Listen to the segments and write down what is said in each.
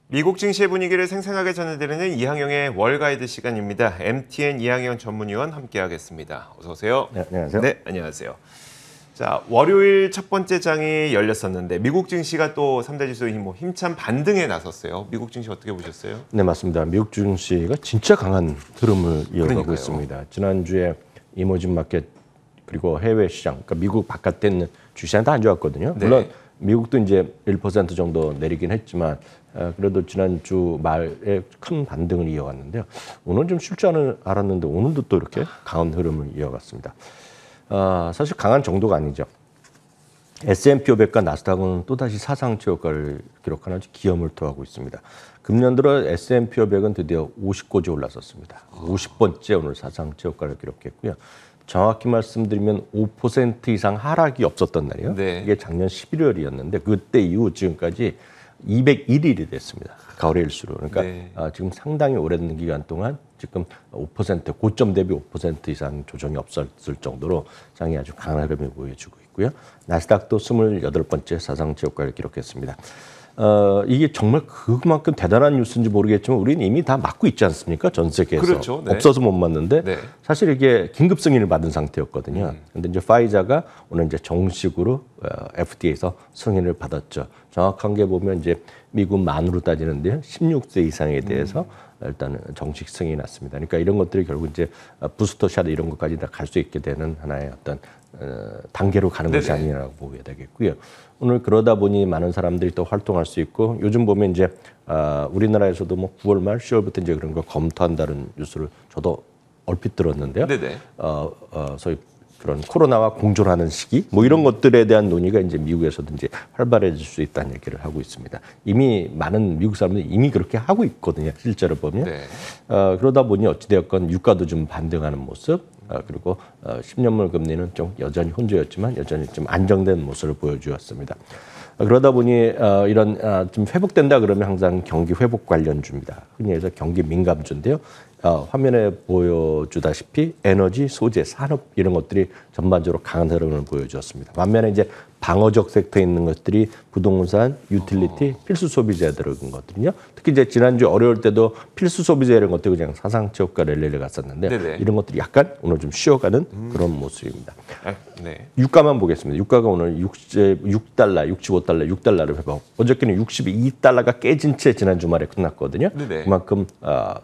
미국 증시의 분위기를 생생하게 전해드리는 이항영의 월가이드 시간입니다. MTN 이항영 전문위원 함께하겠습니다. 어서 오세요. 네, 안녕하세요. 네, 안녕하세요. 자, 월요일 첫 번째 장이 열렸었는데 미국 증시가 또 3대 지수 힘찬 반등에 나섰어요. 미국 증시 어떻게 보셨어요? 네, 맞습니다. 미국 증시가 진짜 강한 흐름을 이어가고 그러니까요. 있습니다. 지난주에 이머징 마켓 그리고 해외 시장, 그러니까 미국 바깥에 있는 주시장 다 안 좋았거든요. 네. 물론 미국도 이제 1% 정도 내리긴 했지만 그래도 지난주 말에 큰 반등을 이어갔는데요. 오늘 좀 쉴 줄 알았는데 오늘도 또 이렇게 강한 흐름을 이어갔습니다. 사실 강한 정도가 아니죠. S&P 500과 나스닥은 또다시 사상 최고가를 기록하는 아주 기염을토하고 있습니다. 금년 들어 S&P 500은 드디어 50고지 올라섰습니다. 50번째 오늘 사상 최고가를 기록했고요. 정확히 말씀드리면 5% 이상 하락이 없었던 날이에요. 네. 이게 작년 11월이었는데 그때 이후 지금까지 201일이 됐습니다. 가을의 일수로. 그러니까 네. 지금 상당히 오랜 기간 동안 지금 5% 고점 대비 5% 이상 조정이 없었을 정도로 장이 아주 강한 흐름을 보여주고 있고요. 나스닥도 28번째 사상 최고가를 기록했습니다. 이게 정말 그만큼 대단한 뉴스인지 모르겠지만 우리는 이미 다 맞고 있지 않습니까? 전 세계에서. 그렇죠. 네. 없어서 못 맞는데 네. 사실 이게 긴급 승인을 받은 상태였거든요. 근데 이제 파이자가 오늘 이제 정식으로 FDA에서 승인을 받았죠. 정확한 게 보면 이제 미국 만으로 따지는데요. 16세 이상에 대해서 일단 정식 승인이 났습니다. 그러니까 이런 것들이 결국 이제 부스터샷 이런 것까지 다 갈 수 있게 되는 하나의 어떤 단계로 가는 것이 네네. 아니라고 보게 되겠고요. 오늘 그러다 보니 많은 사람들이 또 활동할 수 있고 요즘 보면 이제 우리나라에서도 뭐 9월 말 10월부터 이제 그런 거 검토한다는 뉴스를 저도 얼핏 들었는데요. 네네. 소위 그런 코로나와 공존하는 시기 뭐 이런 것들에 대한 논의가 이제 미국에서도 이제 활발해질 수 있다는 얘기를 하고 있습니다. 이미 많은 미국 사람들이 이미 그렇게 하고 있거든요. 실제로 보면. 네. 그러다 보니 어찌되었건 유가도 좀 반등하는 모습 그리고 10년물 금리는 좀 여전히 혼조였지만 여전히 좀 안정된 모습을 보여주었습니다. 그러다 보니 이런 좀 회복된다 그러면 항상 경기 회복 관련주입니다. 흔히 해서 경기 민감주인데요. 화면에 보여주다시피 에너지, 소재, 산업 이런 것들이 전반적으로 강한 흐름을 보여주었습니다. 반면에 이제 방어적 섹터에 있는 것들이 부동산, 유틸리티, 필수 소비재 들어간 것들이요. 특히 이제 지난주 어려울 때도 필수 소비재 이런 것들이 그냥 사상 최고가 랠리를 갔었는데 네네. 이런 것들이 약간 오늘 좀 쉬어가는 그런 모습입니다. 네. 유가만 보겠습니다. 유가가 오늘 6달러, 65달러, 6달러를 회복. 어저께는 62달러가 깨진 채 지난 주말에 끝났거든요. 네네. 그만큼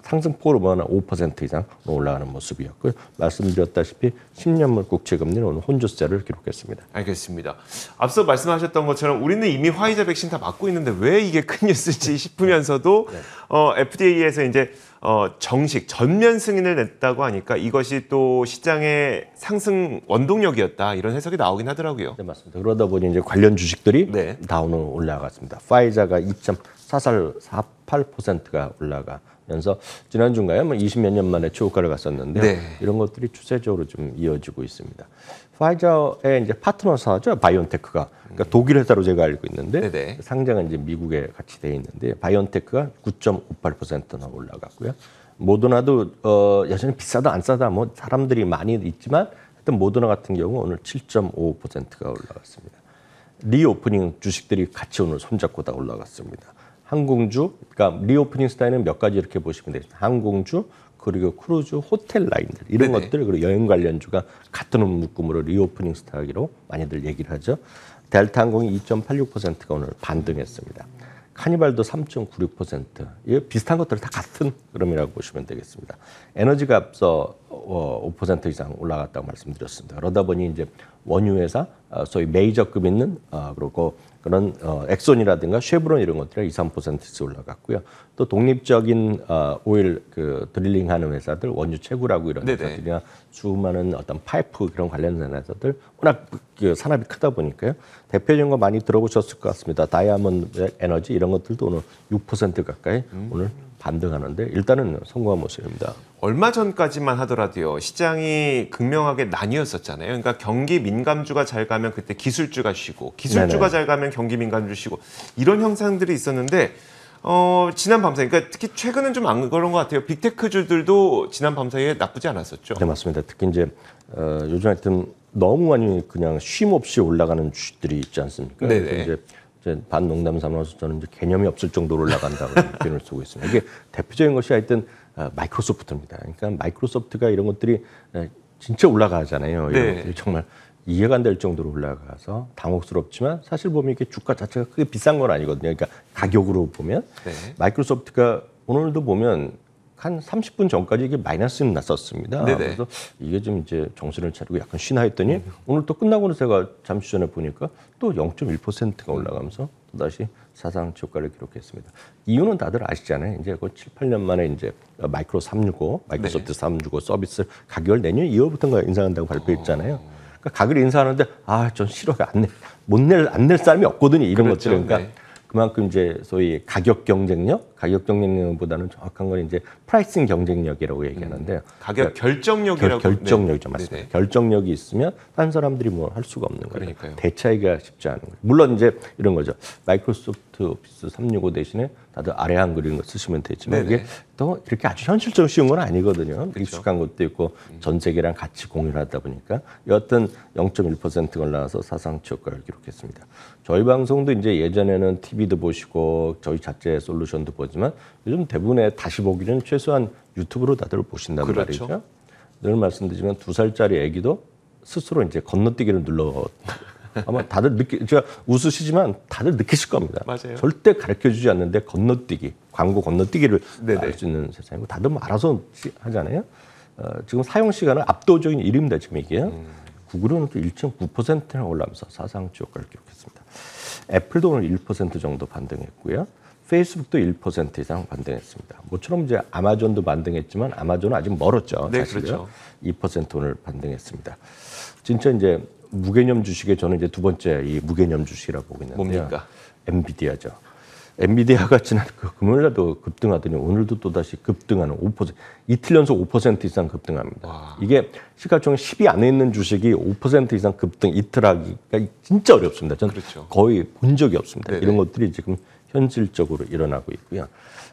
상승폭으로 보면 5% 이상 올라가는 모습이었고요. 말씀드렸다시피 10년물 국채 금리는 오늘 혼조세를 기록했습니다. 알겠습니다. 앞서 말씀하셨던 것처럼 우리는 이미 화이자 백신 다 맞고 있는데 왜 이게 큰 뉴스지 싶으면서도 FDA에서 이제 정식 전면 승인을 냈다고 하니까 이것이 또 시장의 상승 원동력이었다 이런 해석이 나오긴 하더라고요. 네, 맞습니다. 그러다 보니 이제 관련 주식들이 네. 다 오늘 올라갔습니다. 파이자가 2.48%가 올라가면서 지난주인가요? 20몇 년 만에 최고가를 갔었는데 네. 이런 것들이 추세적으로 좀 이어지고 있습니다. 파이자의 이제 파트너사죠, 바이온테크가. 그러니까 독일 회사로 제가 알고 있는데 네네. 상장은 이제 미국에 같이 돼 있는데 바이온테크가 9.58%나 올라갔고요. 모더나도 여전히 비싸다 안 싸다 뭐 사람들이 많이 있지만 하여튼 모더나 같은 경우 오늘 7.5%가 올라갔습니다. 리오프닝 주식들이 같이 오늘 손잡고 다 올라갔습니다. 항공주, 그러니까 리오프닝 스타일은 몇 가지 이렇게 보시면 되겠습니다. 항공주, 그리고 크루즈, 호텔 라인들 이런 네네. 것들 그리고 여행 관련주가 같은 묶음으로 리오프닝 스타일로 많이들 얘기를 하죠. 델타 항공이 2.86%가 오늘 반등했습니다. 카니발도 3.96%. 이 비슷한 것들 다 같은 흐름이라고 보시면 되겠습니다. 에너지가 앞서 5% 이상 올라갔다고 말씀드렸습니다. 그러다 보니 이제 원유 회사, 소위 메이저급 있는 그리고 그런 엑손이라든가 쉐브론 이런 것들이 2, 3%씩 올라갔고요. 또 독립적인 오일 드릴링하는 회사들, 원유 채굴하고 이런 네네. 회사들이나 수많은 어떤 파이프 그런 관련된 회사들 워낙 산업이 크다 보니까요. 대표적인 거 많이 들어보셨을 것 같습니다. 다이아몬드 에너지 이런 것들도 오늘 6% 가까이 오늘 반등하는데 일단은 성공한 모습입니다. 얼마 전까지만 하더라도요. 시장이 극명하게 나뉘었었잖아요. 그러니까 경기 민감주가 잘 가면 그때 기술주가 쉬고 기술주가 네네. 잘 가면 경기 민감주 쉬고 이런 형상들이 있었는데 지난 밤사이 그러니까 특히 최근은 좀 안 그런 것 같아요. 빅테크주들도 지난 밤사이에 나쁘지 않았었죠. 네, 맞습니다. 특히 이제 요즘 하여튼 너무 많이 그냥 쉼 없이 올라가는 주식들이 있지 않습니까? 네네. 그래서 이제 이제 반농담 삼아서 저는 이제 개념이 없을 정도로 올라간다고 표현을 쓰고 있습니다. 이게 대표적인 것이 하여튼 마이크로소프트입니다. 그러니까 마이크로소프트가 이런 것들이 진짜 올라가잖아요. 이런 네. 것들이 정말 이해가 안 될 정도로 올라가서 당혹스럽지만 사실 보면 이게 주가 자체가 크게 비싼 건 아니거든요. 그러니까 가격으로 보면 네. 마이크로소프트가 오늘도 보면 한 30분 전까지 이게 마이너스는 났었습니다. 네네. 그래서 이게 좀 이제 정신을 차리고 약간 쉬나 했더니 오늘 또 끝나고는 제가 잠시 전에 보니까 또 0.1%가 올라가면서 또 다시 사상 최고가를 기록했습니다. 이유는 다들 아시잖아요. 이제 그 7, 8년 만에 이제 마이크로소프트 네. 365 서비스 가격을 내년 2월부터인가 인상한다고 발표했잖아요. 그러니까 가격을 인상하는데 전 싫어요. 안 낼 사람이 없거든요. 이런 그렇죠. 것들은. 그러니까 네. 그만큼 이제 소위 가격 경쟁력보다는 정확한 건 이제 프라이싱 경쟁력이라고 얘기하는데요. 가격 결정력이라고. 결정력이죠, 네. 맞습니다. 네네. 결정력이 있으면 다른 사람들이 뭐 할 수가 없는 거예요. 그러니까요. 대차이가 쉽지 않은 거예요. 물론 이제 이런 거죠. 마이크로소프트 오피스 365 대신에 다들 아래 한글 이런 거 쓰시면 되지만 네네. 이게 또 이렇게 아주 현실적으로 쉬운 건 아니거든요. 익숙한 것도 있고 전 세계랑 같이 공유를 하다 보니까 여하튼 0.1%가 올라와서 사상 최고가를 기록했습니다. 저희 방송도 이제 예전에는 TV도 보시고 저희 자체 솔루션도 보지만 요즘 대부분의 다시 보기는 최소한 유튜브로 다들 보신단 그렇죠. 말이죠. 늘 말씀드리지만 2살짜리 아기도 스스로 이제 건너뛰기를 눌러 아마 다들 제가 웃으시지만 다들 느끼실 겁니다. 맞아요. 절대 가르쳐주지 않는데 건너뛰기, 광고 건너뛰기를 네네. 알 수 있는 세상이고 다들 뭐 알아서 하잖아요. 지금 사용 시간은 압도적인 1위입니다. 지금 이게. 구글은 또 1.9%나 올라가면서 사상 최고가를 기록했습니다. 애플도 오늘 1% 정도 반등했고요. 페이스북도 1% 이상 반등했습니다. 모처럼 이제 아마존도 반등했지만 아마존은 아직 멀었죠. 네, 사실요. 그렇죠. 2% 오늘 반등했습니다. 진짜 이제 무개념 주식에 저는 이제 두 번째 이 무개념 주식이라고 보고 있는데요. 뭡니까? 엔비디아죠. 엔비디아가 지난 금요일날도 급등하더니 오늘도 또 다시 급등하는 5%, 이틀 연속 5% 이상 급등합니다. 와. 이게 시가총 10위 안에 있는 주식이 5% 이상 급등 이틀 하기가 진짜 어렵습니다. 저는 그렇죠. 거의 본 적이 없습니다. 네네. 이런 것들이 지금 현실적으로 일어나고 있고요.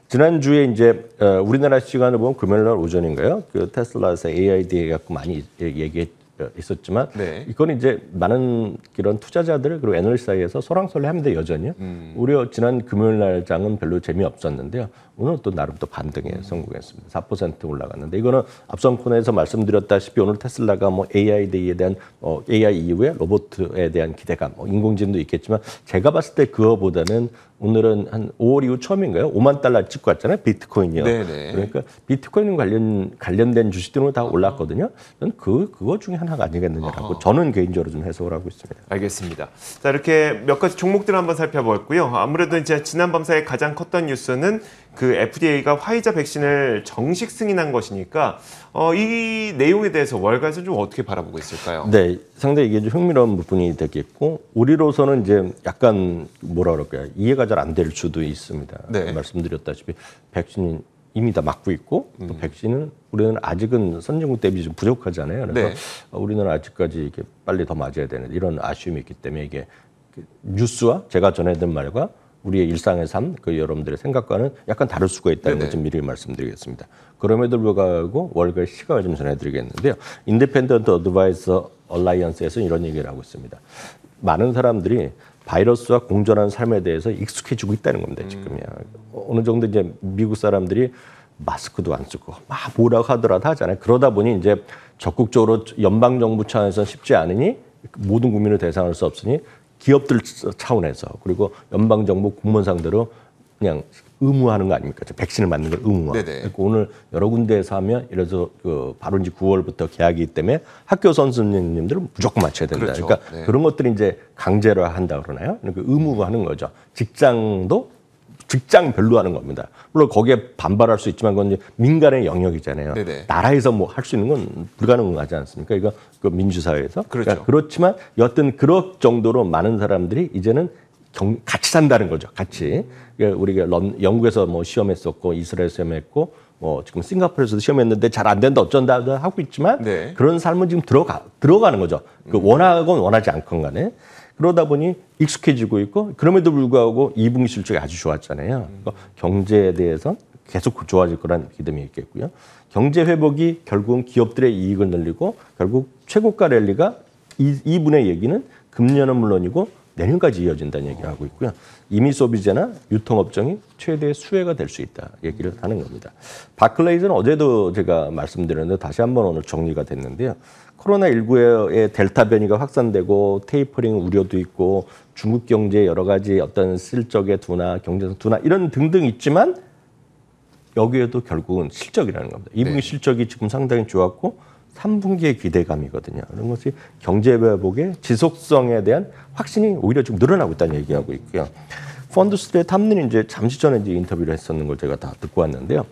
지난주에 이제 우리나라 시간을 보면 금요일날 오전인가요? 그 테슬라에서 AIDA 갖고 많이 있었지만 네. 이건 이제 많은 이런 투자자들 그리고 애널리스트 사이에서 소랑설레합니다 여전히요. 오히려 지난 금요일 날 장은 별로 재미없었는데요. 오늘 또 나름 또 반등에 성공했습니다. 4% 올라갔는데 이거는 앞선 코너에서 말씀드렸다시피 오늘 테슬라가 뭐 AI에 대한 AI 이후에 로봇에 대한 기대감, 인공지능도 있겠지만 제가 봤을 때 그거보다는 오늘은 한 5월 이후 처음인가요? 5만 달러 찍고 왔잖아요. 비트코인이요. 네네. 그러니까 비트코인 관련된 주식들은 다 올랐거든요. 저는 그거 중에 하나가 아니겠느냐라고 저는 개인적으로 좀 해석을 하고 있습니다. 알겠습니다. 자, 이렇게 몇 가지 종목들을 한번 살펴봤고요. 아무래도 이제 지난 밤사이 가장 컸던 뉴스는 그 FDA가 화이자 백신을 정식 승인한 것이니까 이 내용에 대해서 월가에서 좀 어떻게 바라보고 있을까요? 네, 상당히 이게 좀 흥미로운 부분이 되겠고 우리로서는 이제 약간 뭐라 그럴까요? 이해가 잘 안 될 수도 있습니다. 네. 말씀드렸다시피 백신이 이미 다 맞고 있고 또 백신은 우리는 아직은 선진국 대비 좀 부족하잖아요. 그래서 네. 우리는 아직까지 이렇게 빨리 더 맞아야 되는 이런 아쉬움이 있기 때문에 이게 뉴스와 제가 전해드린 말과 우리의 일상의 삶, 여러분들의 생각과는 약간 다를 수가 있다는 걸 좀 미리 말씀드리겠습니다. 그럼에도 불구하고 월가의 시각을 좀 전해드리겠는데요. 인디펜던트 어드바이서 얼라이언스에서 이런 얘기를 하고 있습니다. 많은 사람들이 바이러스와 공존하는 삶에 대해서 익숙해지고 있다는 겁니다. 지금이야. 어느 정도 이제 미국 사람들이 마스크도 안 쓰고 막 뭐라고 하더라도 하잖아요. 그러다 보니 이제 적극적으로 연방 정부 차원에서 쉽지 않으니 모든 국민을 대상할 수 없으니 기업들 차원에서 그리고 연방 정부 공무원 상대로 그냥 의무화하는 거 아닙니까? 백신을 맞는 걸 의무화. 그러니까 오늘 여러 군데에서 하면 이래서 바로 이제 9월부터 개학이기 때문에 학교 선생님들은 무조건 맞춰야 된다. 그렇죠. 그러니까 네. 그런 것들이 이제 강제로 한다 그러나요? 그러니까 의무화하는 거죠. 직장별로 하는 겁니다. 물론 거기에 반발할 수 있지만 그건 이제 민간의 영역이잖아요. 네네. 나라에서 뭐 할 수 있는 건 불가능하지 않습니까? 이거 그 민주사회에서. 그렇죠. 그러니까 그렇지만 여튼 그럴 정도로 많은 사람들이 이제는 같이 산다는 거죠. 같이. 그러니까 우리가 영국에서 뭐 시험했었고 이스라엘 시험했고 뭐 지금 싱가포르에서도 시험했는데 잘 안 된다 어쩐다 하고 있지만 네. 그런 삶은 지금 들어가는 거죠. 원하건 원하지 않건 간에. 그러다 보니 익숙해지고 있고 그럼에도 불구하고 2분기 실적이 아주 좋았잖아요. 그러니까 경제에 대해서 계속 좋아질 거란 믿음이 있겠고요. 경제 회복이 결국은 기업들의 이익을 늘리고 결국 최고가 랠리가 이분의 얘기는 금년은 물론이고 내년까지 이어진다는 얘기를 하고 있고요. 이미 소비재나 유통업종이 최대 수혜가 될 수 있다 얘기를 하는 겁니다. 바클레이즈는 어제도 제가 말씀드렸는데 다시 한번 오늘 정리가 됐는데요. 코로나19의 델타 변이가 확산되고 테이퍼링 우려도 있고 중국 경제의 여러 가지 어떤 실적의 둔화, 경제성 둔화 이런 등등 있지만 여기에도 결국은 실적이라는 겁니다. 2분기 실적이 지금 상당히 좋았고 3분기의 기대감이거든요. 그런 것이 경제 회복의 지속성에 대한 확신이 오히려 좀 늘어나고 있다는 얘기하고 있고요. 펀드스트의 탐리는 이제 잠시 전에 이제 인터뷰를 했었는 걸 제가 다 듣고 왔는데요.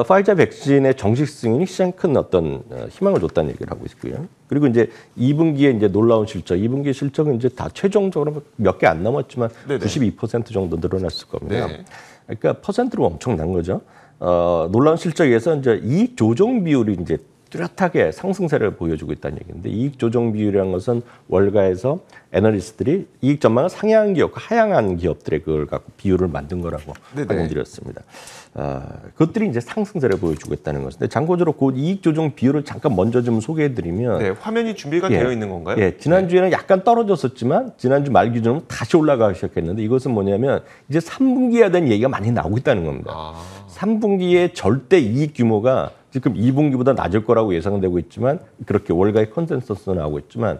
파이자 백신의 정식 승인이 시장 큰 어떤 희망을 줬다는 얘기를 하고 있고요. 그리고 이제 2분기에 이제 놀라운 실적, 2분기 실적은 이제 다 최종적으로 몇 개 안 남았지만 네네. 92% 정도 늘어났을 겁니다. 네. 그러니까 퍼센트로 엄청난 거죠. 놀라운 실적에서 이제 이익 조정 비율이 이제 뚜렷하게 상승세를 보여주고 있다는 얘기인데 이익 조정 비율이라는 것은 월가에서 애널리스트들이 이익 전망을 상향한 기업과 하향한 기업들의 그걸 갖고 비율을 만든 거라고 말씀드렸습니다. 그것들이 이제 상승세를 보여주고 있다는 것인데 참고적으로 그 이익 조정 비율을 잠깐 먼저 좀 소개해드리면 네, 화면이 준비가 되어 있는 건가요? 예, 지난주에는 약간 떨어졌었지만 지난주 말 기준으로 다시 올라가기 시작했는데 이것은 뭐냐면 이제 3분기에 대한 얘기가 많이 나오고 있다는 겁니다. 3분기의 절대 이익 규모가 지금 2분기보다 낮을 거라고 예상되고 있지만 그렇게 월가의 컨센서스가 나오고 있지만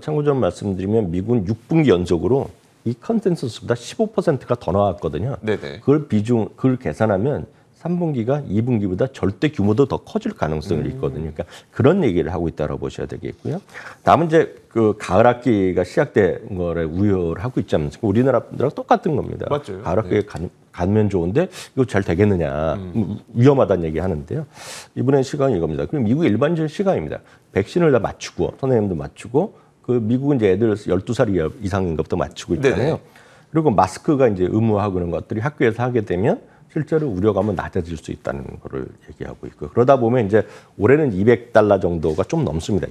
참고적으로 말씀드리면 미국은 6분기 연속으로 이 컨센서스보다 15%가 더 나왔거든요. 네네. 그걸 계산하면 3분기가 2분기보다 절대 규모도 더 커질 가능성이 있거든요. 그러니까 그런 얘기를 하고 있다고 보셔야 되겠고요. 다음은 이제 그 가을 학기가 시작된 거를 우려를 하고 있지 않습니까? 우리나라랑 똑같은 겁니다. 맞죠. 가을 학기에 가면 좋은데 이거 잘 되겠느냐. 위험하다는 얘기 하는데요. 이번에 시간이 이겁니다. 그럼 미국 일반적인 시간입니다. 백신을 다 맞추고 선생님도 맞추고 그 미국은 이제 애들 12살 이상인 것부터 맞추고 있잖아요. 네네. 그리고 마스크가 이제 의무화하고 그런 것들이 학교에서 하게 되면 실제로 우려감은 낮아질 수 있다는 거를 얘기하고 있고 그러다 보면 이제 올해는 $200 정도가 좀 넘습니다.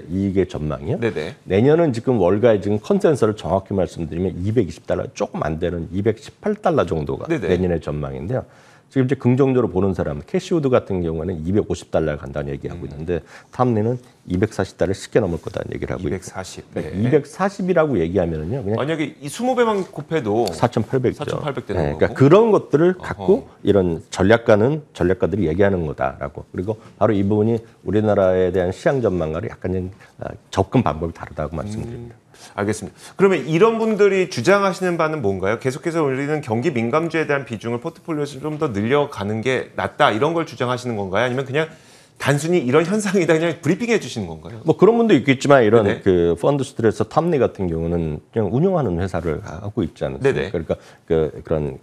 이익의 전망이요. 네네. 내년은 지금 월가의 지금 컨센서스를 정확히 말씀드리면 $220 조금 안 되는 $218 정도가 네네. 내년의 전망인데요. 지금 이제 긍정적으로 보는 사람, 캐시우드 같은 경우에는 $250 간다는 얘기하고 있는데 탐리는 $240 쉽게 넘을 거다는 얘기를 하고 240. 있고. 네. 240이라고 얘기하면은요. 그냥 만약에 이 20배만 곱해도 4,800죠. 4,800 되는 거고. 그러니까 그런 것들을 갖고 이런 전략가들이 얘기하는 거다라고. 그리고 바로 이 부분이 우리나라에 대한 시장 전망과를 약간 접근 방법이 다르다고 말씀드립니다. 알겠습니다. 그러면 이런 분들이 주장하시는 바는 뭔가요? 계속해서 우리는 경기 민감주에 대한 비중을 포트폴리오에서 좀 더 늘려가는 게 낫다 이런 걸 주장하시는 건가요? 아니면 그냥 단순히 이런 현상이다 그냥 브리핑해 주시는 건가요? 뭐 그런 분도 있겠지만 이런 네네. 그 펀드스트레스 탐리 같은 경우는 그냥 운영하는 회사를 하고 있지 않습니까? 네네. 그러니까 그런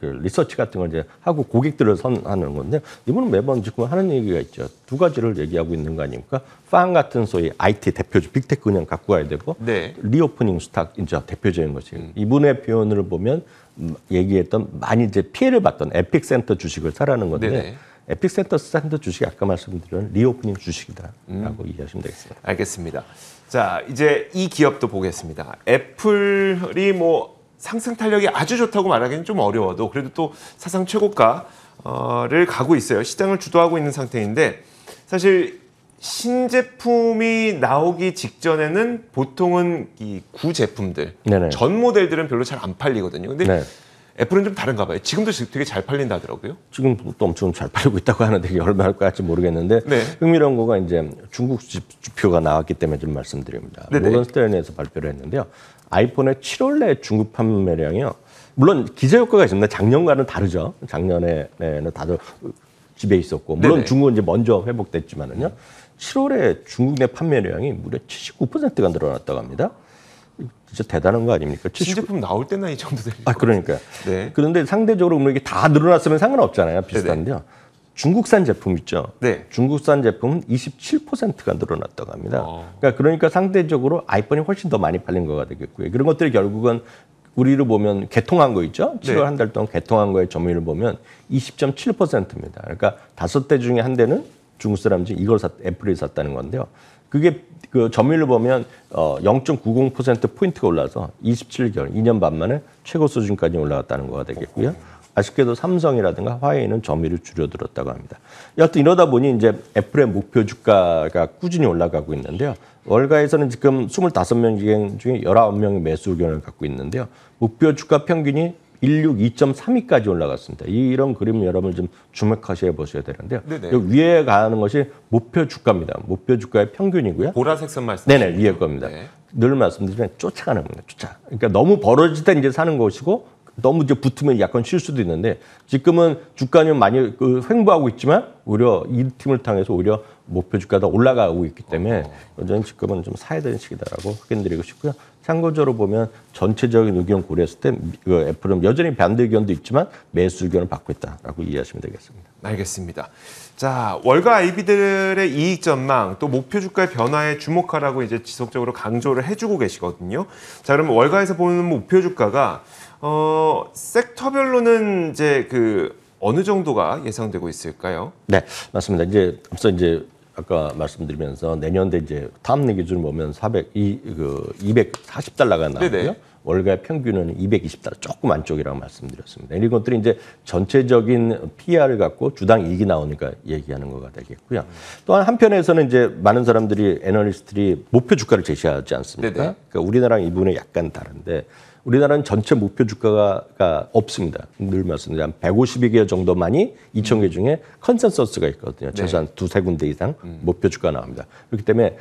리서치 같은 걸 이제 하고 고객들을 선하는 건데 이분은 매번 지금 하는 얘기가 있죠. 두 가지를 얘기하고 있는 거 아닙니까? 판 같은 소위 IT 대표주 빅테크 그냥 갖고 가야 되고 네. 리오프닝 스탁 이제 대표적인 것이 이분의 표현을 보면 얘기했던 많이 이제 피해를 봤던 에픽센터 주식을 사라는 건데 네네. 에픽센터 주식이 아까 말씀드린 리오프닝 주식이다라고 이해하시면 되겠습니다. 알겠습니다. 자 이제 이 기업도 보겠습니다. 애플이 뭐 상승 탄력이 아주 좋다고 말하기는 좀 어려워도 그래도 또 사상 최고가를 가고 있어요. 시장을 주도하고 있는 상태인데 사실 신제품이 나오기 직전에는 보통은 이 구제품들, 네네. 전 모델들은 별로 잘 안 팔리거든요. 근데 네. 애플은 좀 다른가 봐요. 지금도 되게 잘 팔린다 하더라고요. 지금도 엄청 잘 팔리고 있다고 하는데 이게 얼마나 할지 모르겠는데 네. 흥미로운 거가 이제 중국 지표가 나왔기 때문에 좀 말씀드립니다. 모건 스탠리에서 발표를 했는데요. 아이폰의 7월 내 중국 판매량이요. 물론 기저 효과가 있습니다. 작년과는 다르죠. 작년에는 다들 집에 있었고 물론 네네. 중국은 이제 먼저 회복됐지만은요. 7월에 중국 내 판매량이 무려 79%가 늘어났다고 합니다. 진짜 대단한 거 아닙니까? 신제품 나올 때나 이 정도 되죠. 그러니까요. 네. 그런데 상대적으로 이게 다 늘어났으면 상관없잖아요. 비슷한데요. 네네. 중국산 제품 있죠. 네. 중국산 제품은 27%가 늘어났다고 합니다. 그러니까 상대적으로 아이폰이 훨씬 더 많이 팔린 거가 되겠고요. 그런 것들이 결국은 우리를 보면 개통한 거 있죠. 7월 네. 한 달 동안 개통한 거의 점유율을 보면 20.7%입니다. 그러니까 5대 중에 한 대는 중국 사람들이 이걸 애플이 샀다는 건데요. 그게 그 점유율을 보면 0.90% 포인트가 올라서 27개월, 2년 반 만에 최고 수준까지 올라갔다는 거가 되겠고요. 아쉽게도 삼성이라든가 화웨이는 점유율이 줄어들었다고 합니다. 여하튼 이러다 보니 이제 애플의 목표 주가가 꾸준히 올라가고 있는데요. 월가에서는 지금 25명 중에 19명이 매수 의견을 갖고 있는데요. 목표 주가 평균이 162.32까지 올라갔습니다. 이런 그림 여러분 좀 주목하셔야 보셔야 되는데요. 여기 위에 가는 것이 목표 주가입니다. 목표 주가의 평균이고요. 보라색 선 말씀. 네네, 위에 겁니다. 네. 늘 말씀드리면 쫓아가는 겁니다. 그러니까 너무 벌어질 때 이제 사는 것이고 너무 이제 붙으면 약간 쉴 수도 있는데 지금은 주가는 많이 횡보하고 있지만 오히려 이 팀을 통해서 오히려 목표 주가가 올라가고 있기 때문에 여전히 지금은 좀 사야 되는 시기다라고 확인드리고 싶고요. 참고적으로 보면 전체적인 의견 고려했을 때 애플은 여전히 반대 의견도 있지만 매수 의견을 받고 있다라고 이해하시면 되겠습니다. 알겠습니다. 자, 월가 IB들의 이익 전망 또 목표 주가의 변화에 주목하라고 이제 지속적으로 강조를 해주고 계시거든요. 자, 그러면 월가에서 보는 목표 주가가 섹터별로는 이제 어느 정도가 예상되고 있을까요? 네, 맞습니다. 이제 앞서 이제 아까 말씀드리면서 내년대 이제 다음 기준을 보면 240달러가 나오고요. 네네. 월가의 평균은 220달러, 조금 안쪽이라고 말씀드렸습니다. 이런 것들이 이제 전체적인 PR을 갖고 주당 이익이 나오니까 얘기하는 거가 되겠고요. 또한 한편에서는 이제 많은 사람들이 애널리스트들이 목표 주가를 제시하지 않습니까? 그러니까 우리나라랑 이 부분이 약간 다른데 우리나라는 전체 목표 주가가 없습니다. 늘 말씀드린 한 150여 개 정도만이 2,000개 중에 컨센서스가 있거든요. 최소한 두세 군데 이상 목표 주가 나옵니다. 그렇기 때문에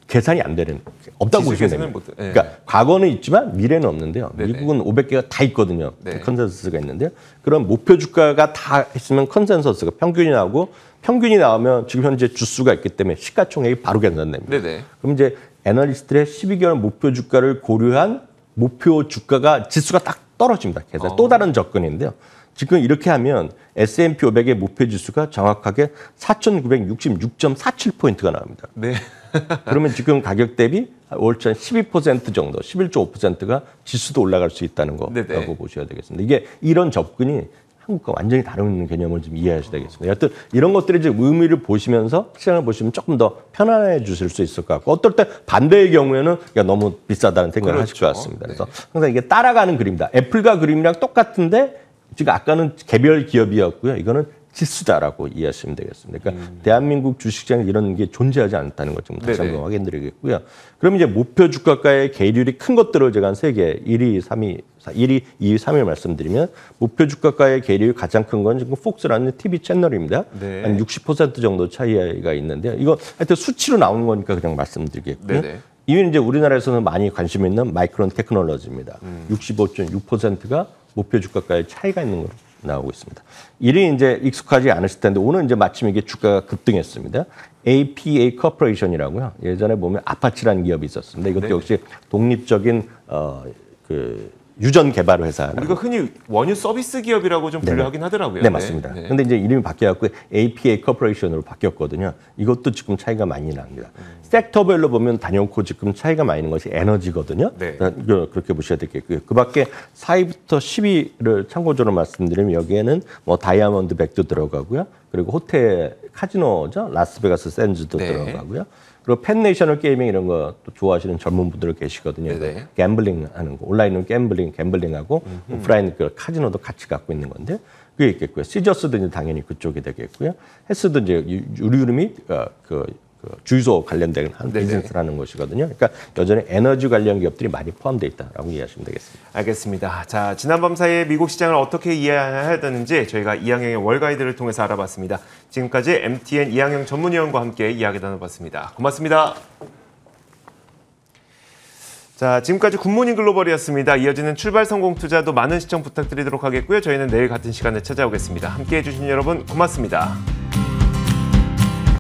계산이 안 되는, 없다고 보시면 됩니다. 그러니까 과거는 있지만 미래는 없는데요. 미국은 500개가 다 있거든요. 컨센서스가 있는데요. 그럼 목표 주가가 다 있으면 컨센서스가 평균이 나오고 평균이 나오면 지금 현재 주수가 있기 때문에 시가총액이 바로 계산됩니다. 그럼 이제 애널리스트들의 12개월 목표 주가를 고려한 목표 주가가 지수가 딱 떨어집니다. 계산 또 다른 접근인데요. 지금 이렇게 하면 S&P 500의 목표 지수가 정확하게 4,966.47포인트가 나옵니다. 네. 그러면 지금 가격 대비 월차 12% 정도, 11.5%가 지수도 올라갈 수 있다는 거라고 보셔야 되겠습니다. 이게 이런 접근이 한국과 완전히 다른 개념을 좀 이해하셔야 되겠습니다. 여하튼 이런 것들이 이제 의미를 보시면서 시장을 보시면 조금 더 편안해 주실 수 있을 것 같고 어떨 때 반대의 경우에는 너무 비싸다는 생각을 하실 것 같습니다. 그래서 항상 이게 따라가는 그림이다. 애플과 그림이랑 똑같은데 지금 아까는 개별 기업이었고요. 이거는 지수다라고 이해하시면 되겠습니다. 그러니까 대한민국 주식시장에 이런 게 존재하지 않다는 것 좀 다시 한번 확인드리겠고요. 그럼 이제 목표 주가가의 계율이 큰 것들을 제가 한 3개, 1위, 2위, 3위 말씀드리면 목표 주가가의 계율이 가장 큰 건 지금 폭스라는 TV 채널입니다. 한 60% 정도 차이가 있는데요. 이거 하여튼 수치로 나오는 거니까 그냥 말씀드리겠고요. 2위는 이제 우리나라에서는 많이 관심 있는 마이크론 테크놀로지입니다. 65.6%가 목표 주가가의 차이가 있는 걸로 나오고 있습니다. 1위 이제 익숙하지 않으실 텐데 오늘 이제 마침 이게 주가가 급등했습니다. APA 코퍼레이션이라고요. 예전에 보면 아파치라는 기업이 있었습니다. 이것도 역시 독립적인 유전 개발 회사. 우리가 흔히 원유 서비스 기업이라고 좀 분류하긴 하더라고요. 네, 맞습니다. 그런데 이제 이름이 바뀌어갖고 APA 코퍼레이션으로 바뀌었거든요. 이것도 지금 차이가 많이 납니다. 섹터별로 보면 단연코 지금 차이가 많이 있는 것이 에너지거든요. 그렇게 보셔야 되겠고요. 그 밖에 4위부터 10위를 참고적으로 말씀드리면 여기에는 뭐 다이아몬드 백도 들어가고요. 그리고 호텔 카지노죠. 라스베가스 샌즈도 들어가고요. 그리고 펜네이셔널 게이밍 이런 거 또 좋아하시는 젊은 분들 계시거든요. 갬블링 하는 거. 온라인은 갬블링하고 오프라인 카지노도 같이 갖고 있는 건데 그게 있겠고요. 시저스도 이제 당연히 그쪽이 되겠고요. 헬스도 이제 유류 및 주유소 관련된 한 비즈니스라는 것이거든요. 그러니까 여전히 에너지 관련 기업들이 많이 포함되어 있다라고 이해하시면 되겠습니다. 알겠습니다. 자, 지난밤 사이에 미국 시장을 어떻게 이해해야 되는지 저희가 이항영의 월가이드를 통해서 알아봤습니다. 지금까지 MTN 이항영 전문위원과 함께 이야기 나눠봤습니다. 고맙습니다. 자, 지금까지 굿모닝 글로벌이었습니다. 이어지는 출발 성공 투자도 많은 시청 부탁드리도록 하겠고요. 저희는 내일 같은 시간에 찾아오겠습니다. 함께해 주신 여러분 고맙습니다.